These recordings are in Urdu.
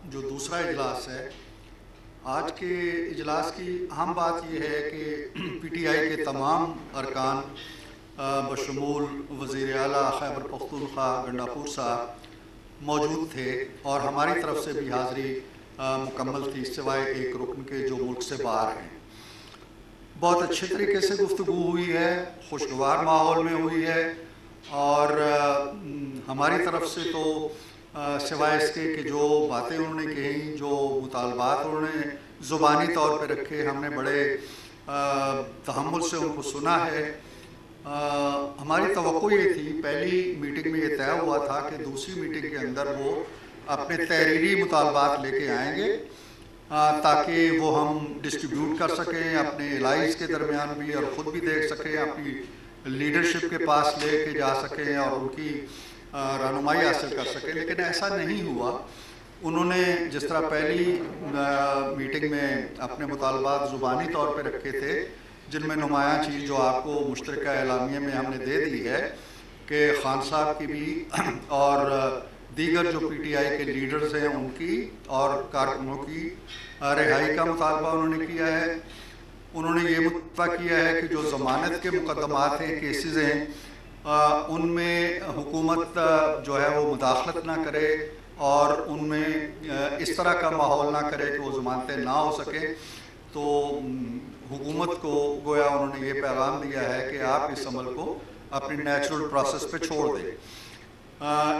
جو دوسرا اجلاس ہے، آج کے اجلاس کی اہم بات یہ ہے کہ پی ٹی آئی کے تمام ارکان بشمول وزیر اعلیٰ خیبر پختونخوا گنڈاپور صاحب موجود تھے، اور ہماری طرف سے بھی حاضری مکمل تھی سوائے ایک رکن کے جو ملک سے باہر ہیں۔ بہت اچھے طریقے سے گفتگو ہوئی ہے، خوشگوار ماحول میں ہوئی ہے، اور ہماری طرف سے تو سوائے اس کے کہ جو باتیں انہوں نے کہیں، جو مطالبات انہوں نے زبانی طور پہ رکھے، ہم نے بڑے تحمل سے ان کو سنا ہے۔ ہماری توقع یہ تھی، پہلی میٹنگ میں یہ طے ہوا تھا کہ دوسری میٹنگ کے اندر وہ اپنے تحریری مطالبات لے کے آئیں گے تاکہ وہ ہم ڈسٹریبیوٹ کر سکیں اپنے الائز کے درمیان بھی، اور خود بھی دیکھ سکیں، اپنی لیڈرشپ کے پاس لے کے جا سکیں اور ان کی رہنمائی حاصل کر سکیں، لیکن ایسا نہیں ہوا۔ انہوں نے جس طرح پہلی میٹنگ میں اپنے مطالبات زبانی طور پہ رکھے تھے، جن میں نمایاں چیز جو آپ کو مشترکہ اعلامیے میں ہم نے دے دی ہے کہ خان صاحب کی بھی اور دیگر جو پی ٹی آئی کے لیڈرز ہیں ان کی اور کارکنوں کی رہائی کا مطالبہ انہوں نے کیا ہے۔ انہوں نے یہ مطالبہ کیا ہے کہ جو ضمانت کے مقدمات ہیں، کیسز ہیں، ان میں حکومت جو ہے وہ مداخلت نہ کرے اور ان میں اس طرح کا ماحول نہ کرے کہ وہ ضمانتیں نہ ہو سکیں۔ تو حکومت کو گویا انہوں نے یہ پیغام دیا ہے کہ آپ اس عمل کو اپنی نیچرل پروسیس پہ چھوڑ دیں۔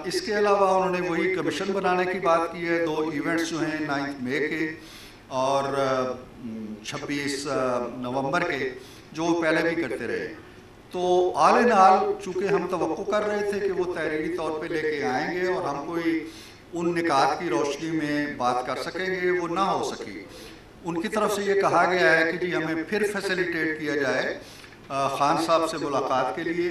اس کے علاوہ انہوں نے وہی کمیشن بنانے کی بات کی ہے، 2 ایونٹس جو ہیں 9 مئی کے اور 26 نومبر کے، جو پہلے بھی کرتے رہے۔ تو آل ان آل چونکہ ہم توقع کر رہے تھے کہ وہ تحریری طور پہ لے کے آئیں گے اور ہم کوئی ان نکات کی روشنی میں بات کر سکیں گے، وہ نہ ہو سکی۔ ان کی طرف سے یہ کہا گیا ہے کہ جی ہمیں پھر فیسیلیٹیٹ کیا جائے خان صاحب سے ملاقات کے لیے۔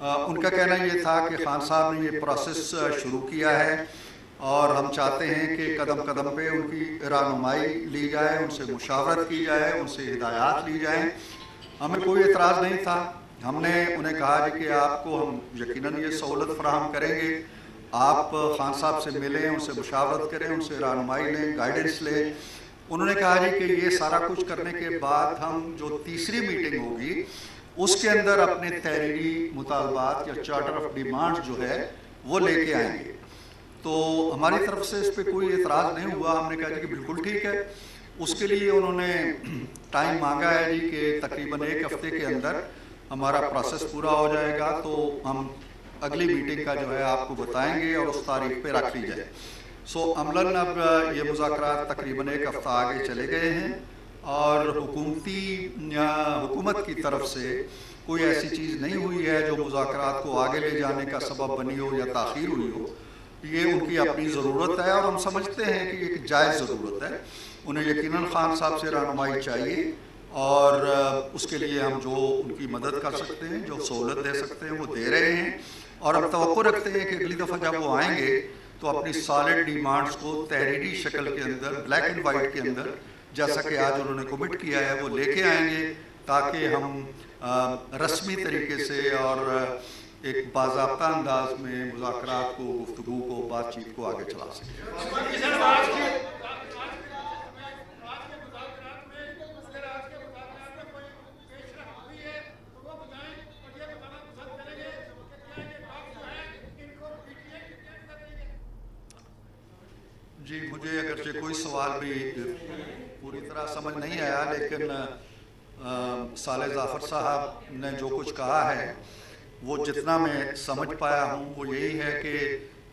ان کا کہنا یہ تھا کہ خان صاحب نے یہ پروسیس شروع کیا ہے اور ہم چاہتے ہیں کہ قدم قدم پہ ان کی رہنمائی لی جائے، ان سے مشاورت کی جائے، ان سے ہدایات لی جائیں۔ ہمیں کوئی اعتراض نہیں تھا۔ ہم نے انہیں کہا جی کہ آپ کو ہم یقیناً یہ سہولت فراہم کریں گے، آپ خان صاحب سے ملیں، ان سے مشاورت کریں، ان سے رہنمائی لیں، گائیڈنس لیں۔ انہوں نے کہا جی کہ یہ سارا کچھ کرنے کے بعد ہم جو تیسری میٹنگ ہوگی اس کے اندر اپنے تحریری مطالبات یا چارٹر آف ڈیمانڈز جو ہے وہ لے کے آئیں گے۔ تو ہماری طرف سے اس پہ کوئی اعتراض نہیں ہوا۔ ہم نے کہا جی کہ بالکل ٹھیک ہے۔ اس کے لیے انہوں نے ٹائم مانگا ہے جی کہ تقریباً 1 ہفتے کے اندر ہمارا پروسیس پورا ہو جائے گا تو ہم اگلی میٹنگ کا جو ہے آپ کو بتائیں گے اور اس تاریخ پہ رکھ لی جائے۔ سو عملاً اب یہ مذاکرات تقریباً 1 ہفتہ آگے چلے گئے ہیں، اور حکومت کی طرف سے کوئی ایسی چیز نہیں ہوئی ہے جو مذاکرات کو آگے لے جانے کا سبب بنی ہو یا تاخیر ہوئی ہو۔ یہ ان کی اپنی ضرورت ہے اور ہم سمجھتے ہیں کہ یہ ایک جائز ضرورت ہے۔ انہیں یقیناً خان صاحب سے رہنمائی چاہیے، اور اس کے لیے ہم جو ان کی مدد کر سکتے ہیں، جو سہولت دے سکتے ہیں وہ دے رہے ہیں، اور ہم توقع رکھتے ہیں کہ اگلی دفعہ جب وہ آئیں گے تو اپنی سالڈ ڈیمانڈز کو تحریری شکل کے اندر، بلیک اینڈ وائٹ کے اندر، جیسا کہ آج انہوں نے کمٹ کیا ہے، وہ لے کے آئیں گے تاکہ ہم رسمی طریقے سے اور ایک باضابطہ انداز میں مذاکرات کو، گفتگو کو، بات چیت کو آگے چلا سکیں۔ جی مجھے اگرچہ کوئی سوال بھی پوری طرح سمجھ نہیں آیا، لیکن صالح ظافر صاحب نے جو کچھ کہا ہے وہ جتنا میں سمجھ پایا ہوں وہ یہی ہے کہ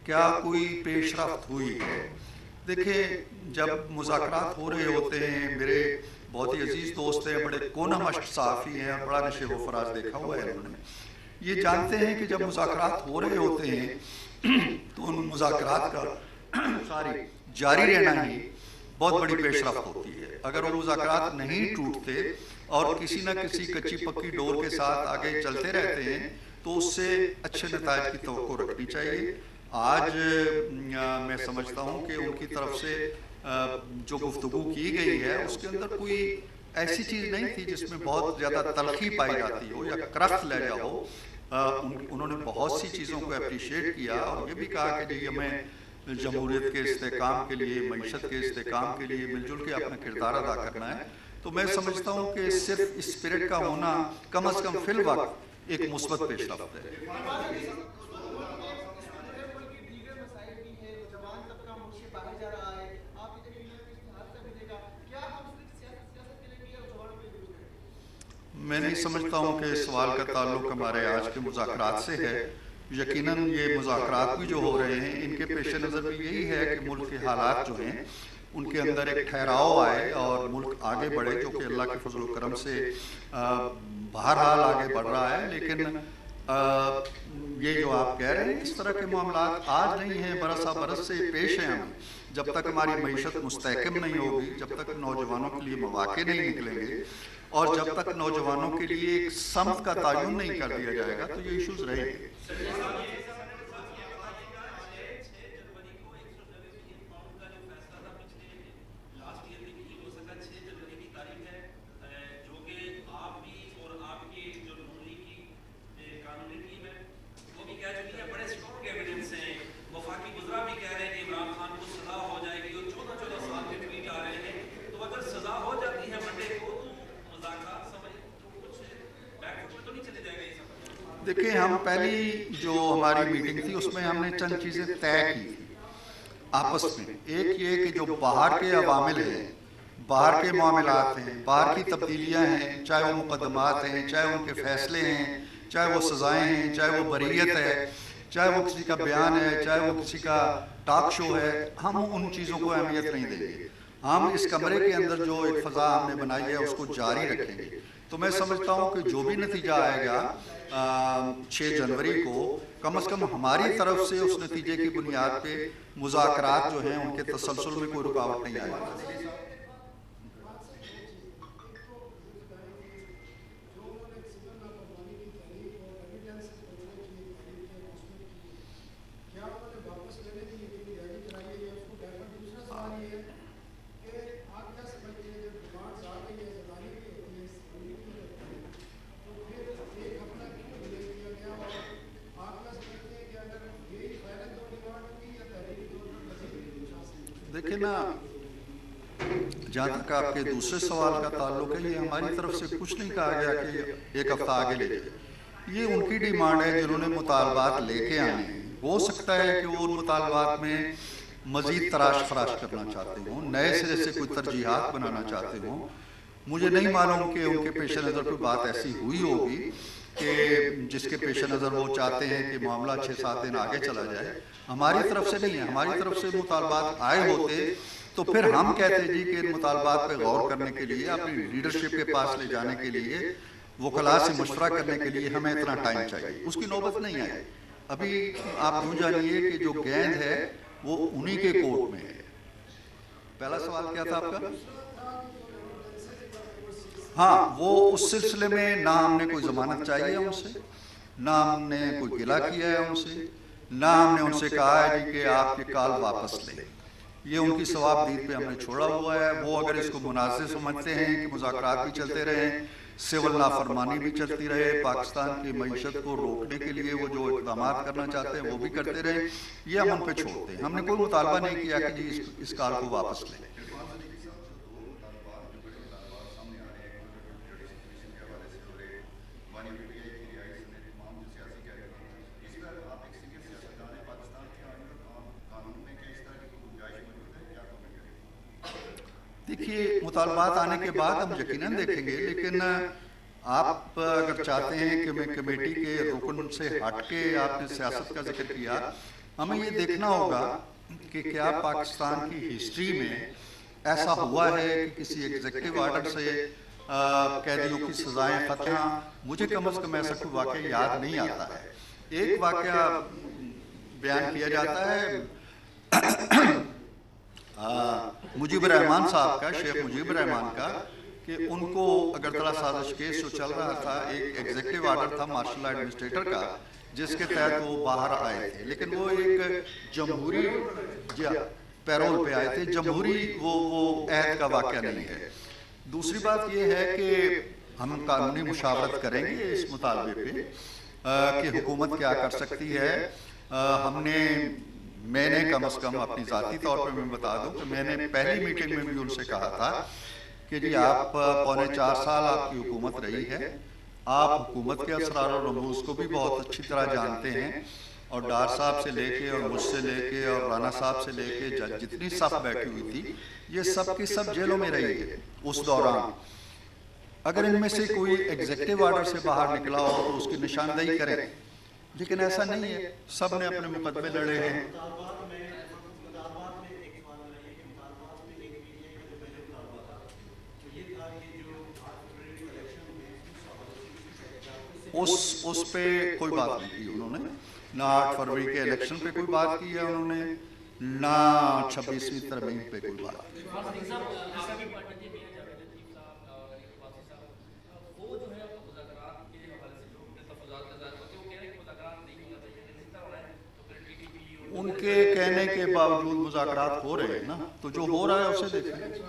کیا کوئی پیش رفت ہوئی ہے۔ دیکھیں، جب مذاکرات ہو رہے ہوتے ہیں، میرے بہت ہی عزیز دوست ہیں، بڑے کونہ مشق صحافی ہیں، بڑا نشیب و فراز دیکھا ہوا ہے انہوں نے، یہ جانتے ہیں کہ جب مذاکرات ہو رہے ہوتے ہیں تو ان مذاکرات کا جاری رہنا ہی بہت بڑی پیش رفت ہوتی ہے۔ اگر وہ مذاکرات نہیں ٹوٹتے اور کسی نہ کسی کچی پکی ڈور کے ساتھ آگے چلتے رہتے ہیں تو اس سے اچھے نتائج کی توقع رکھنی چاہیے۔ آج میں سمجھتا ہوں کہ ان کی طرف سے جو گفتگو کی گئی ہے اس کے اندر کوئی ایسی چیز نہیں تھی جس میں بہت زیادہ تلخی پائی جاتی ہو یا کرخت لہجہ ہو۔ انہوں نے بہت سی چیزوں کو اپریشیٹ کیا اور یہ بھی کہا کہ جی ہمیں جمہوریت کے استحکام کے لیے، معیشت کے استحکام کے لیے مل جل کے اپنا کردار ادا کرنا ہے، تو میں سمجھتا ہوں کہ صرف اسپرٹ کا ہونا کم از کم فی الوقت ایک مثبت پیش رفت ہے۔ میں نہیں سمجھتا ہوں کہ سوال کا تعلق ہمارے آج کے مذاکرات سے ہے۔ یقیناً یہ مذاکرات بھی جو ہو رہے ہیں ان کے پیش نظر بھی یہی ہے کہ ملک کے حالات جو ہیں ان کے اندر ایک ٹھہراؤ آئے اور ملک آگے بڑھے، جو کہ اللہ کے فضل و کرم سے بہرحال آگے بڑھ رہا ہے۔ لیکن یہ جو آپ کہہ رہے ہیں اس طرح کے معاملات آج نہیں ہیں، برسا برس سے پیش ہیں ہم۔ جب تک ہماری معیشت مستحکم نہیں ہوگی، جب تک نوجوانوں کے لیے مواقع نہیں نکلیں گے اور جب تک نوجوانوں کے لیے ایک سمت کا تعین نہیں کر دیا جائے گا تو یہ ایشوز رہیں گے۔ دیکھیں، ہم پہلی جو ہماری میٹنگ تھی اس میں ہم نے چند چیزیں طے کی آپس میں۔ ایک یہ کہ جو باہر کے عوامل ہیں، باہر کے معاملات ہیں، باہر کی تبدیلیاں ہیں، چاہے وہ مقدمات ہیں، چاہے ان کے فیصلے ہیں، چاہے وہ سزائیں ہیں، چاہے وہ بریت ہے، چاہے وہ کسی کا بیان ہے، چاہے وہ کسی کا ٹاک شو ہے، ہم ان چیزوں کو اہمیت نہیں دیں گے۔ ہم اس کمرے کے اندر جو ایک فضا ہم نے بنائی ہے اس کو جاری رکھیں گے۔ تو میں سمجھتا ہوں کہ جو بھی نتیجہ آئے گا 6 جنوری کو، کم از کم ہماری طرف سے اس نتیجے کی بنیاد پہ مذاکرات جو ہیں ان کے تسلسل میں کوئی رکاوٹ نہیں آئے گی۔ دیکھیں نا، جہاں تک آپ کے دوسرے سوال کا تعلق ہے، یہ ہماری طرف سے کچھ نہیں کہا گیا کہ ایک ہفتہ آگے لے جائے۔ یہ ان کی ڈیمانڈ ہے جنہوں نے مطالبات لے کے آنے ہیں۔ ہو سکتا ہے کہ وہ ان مطالبات میں مزید تراش خراش کرنا چاہتے ہوں، نئے سرے سے کوئی ترجیحات بنانا چاہتے ہوں۔ مجھے نہیں معلوم کہ ان کے پیش نظر کوئی بات ایسی ہوئی ہوگی کہ جس کے پیش نظر وہ چاہتے ہیں کہ معاملہ 6-7 دن آگے چلا جائے۔ ہماری طرف سے نہیں ہے۔ ہماری طرف سے مطالبات آئے ہوتے تو پھر ہم کہتے جی کہ ان مطالبات پہ غور کرنے کے لیے، اپنی لیڈرشپ کے پاس لے جانے کے لیے، وکلاء سے مشورہ کرنے کے لیے ہمیں اتنا ٹائم چاہیے۔ اس کی نوبت نہیں آئی۔ ابھی آپ یوں جانیے کہ جو گیند ہے وہ انہی کے کورٹ میں ہے۔ پہلا سوال کیا تھا آپ کا؟ ہاں، وہ اس سلسلے میں نہ ہم نے کوئی ضمانت چاہیے ان سے، نہ ہم نے کوئی گلہ کیا ہے ان سے، نہ ہم نے ان سے کہا ہے جی کہ آپ یہ کال واپس لیں۔ یہ ان کی ثواب دید پہ ہم نے چھوڑا ہوا ہے۔ وہ اگر اس کو مناسب سمجھتے ہیں کہ مذاکرات بھی چلتے رہیں، سول نافرمانی بھی چلتی رہے، پاکستان کی معیشت کو روکنے کے لیے وہ جو اقدامات کرنا چاہتے ہیں وہ بھی کرتے رہیں، یہ ہم ان پہ چھوڑتے ہیں۔ ہم نے کوئی مطالبہ نہیں کیا کہ جی اس کال کو واپس لیں۔ دیکھیے، مطالبات آنے کے بعد ہم یقیناً دیکھیں گے، لیکن آپ اگر چاہتے ہیں کہ میں کمیٹی کے رکن سے ہٹ کے آپ نے سیاست کا ذکر کیا، ہمیں یہ دیکھنا ہوگا کہ کیا پاکستان کی ہسٹری میں ایسا ہوا ہے کہ کسی ایگزیکٹو آرڈر سے قیدیوں کی سزائیں ختم؟ مجھے کم از کم ایسا کوئی واقعہ یاد نہیں آتا ہے۔ ایک واقعہ بیان کیا جاتا ہے مجیب الرحمان صاحب کا، شیخ مجیب الرحمان کا، کہ ان کو اگرتلہ سازش کیس جو چل رہا تھا، ایک ایگزیکٹو آرڈر تھا مارشل لا ایڈمنسٹریٹر کا جس کے تحت وہ باہر آئے تھے، لیکن وہ ایک جمہوری پیرول پہ آئے تھے، جمہوری وہ عہد کا واقعہ نہیں ہے۔ دوسری بات یہ ہے کہ ہم قانونی مشاورت کریں گے اس مطالبے پہ کہ حکومت کیا کر سکتی ہے۔ ہم نے میں نے کم از کم اپنی ذاتی طور پہ میں بتا دوں کہ میں نے پہلی میٹنگ میں بھی ان سے کہا تھا کہ جی آپ پونے 4 سال آپ کی حکومت رہی ہے، آپ حکومت کے اسرار و رموز کو بھی بہت اچھی طرح جانتے ہیں، اور ڈار صاحب سے لے کے اور مجھ سے لے کے اور رانا صاحب سے لے کے جتنی صف بیٹھی ہوئی تھی یہ سب کی سب جیلوں میں رہی ہے اس دوران۔ اگر ان میں سے کوئی ایگزیکٹو آرڈر سے باہر نکلا ہو تو اس کی نشاندہی کریں، لیکن ایسا نہیں ہے، سب نے اپنے مقدمے لڑے ہیں۔ اس پہ کوئی بات نہیں کی انہوں نے، نہ 8 فروری کے الیکشن پہ کوئی بات کی ہے انہوں نے، نہ 26ویں ترمیم پہ کوئی بات کی۔ ان کے کہنے کے باوجود مذاکرات ہو رہے ہیں نا، تو جو ہو رہا ہے اسے دیکھیں۔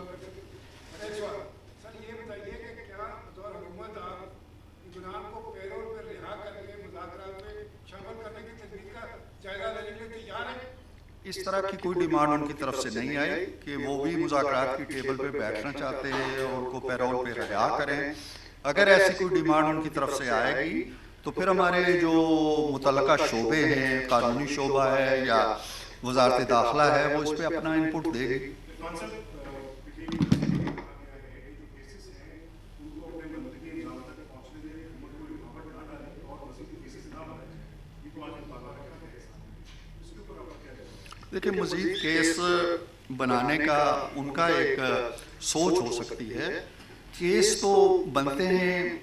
اس طرح کی کوئی ڈیمانڈ ان کی طرف سے نہیں آئی کہ وہ بھی مذاکرات کی ٹیبل پہ بیٹھنا چاہتے ہیں اور ان کو پیرول پہ رہا کریں۔ اگر ایسی کوئی ڈیمانڈ ان کی طرف سے آئے گی تو پھر ہمارے جو متعلقہ شعبے ہیں، قانونی شعبہ ہے یا وزارت داخلہ ہے، وہ اس پہ اپنا انپٹ دے گی۔ دیکھیں، مزید کیس بنانے کا ان کا ایک سوچ ہو سکتی ہے۔ کیس تو بنتے ہیں،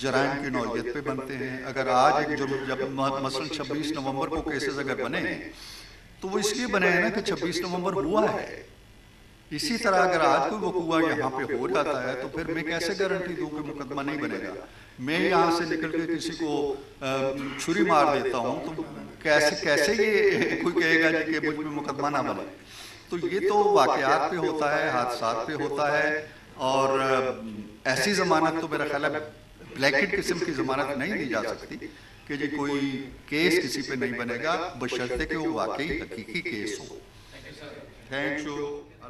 جرائم کی نوعیت پہ بنتے ہیں۔ اگر آج جب مثلا 26 نومبر کو کیسز اگر بنے ہیں تو وہ اس لیے بنے ہیں نا کہ 26 نومبر ہوا ہے۔ اسی طرح اگر آج کوئی وقوع یہاں پہ ہو جاتا ہے تو پھر میں کیسے گارنٹی دوں کہ مقدمہ نہیں بنے گا؟ میں یہاں سے نکل کے کسی کو چھری مار دیتا ہوں تو کیسے یہ کوئی کہے گا کہ مجھ میں مقدمہ نہ بنے؟ تو یہ تو واقعات پہ ہوتا ہے، حادثات پہ ہوتا ہے، اور ایسی ضمانت تو میرا خیال ہے بلیکٹ قسم کی ضمانت نہیں دی جا سکتی کہ جی کوئی کیس کسی پہ نہیں بنے گا، بشرطے کہ وہ واقعی حقیقی کیس ہو۔ Thank you.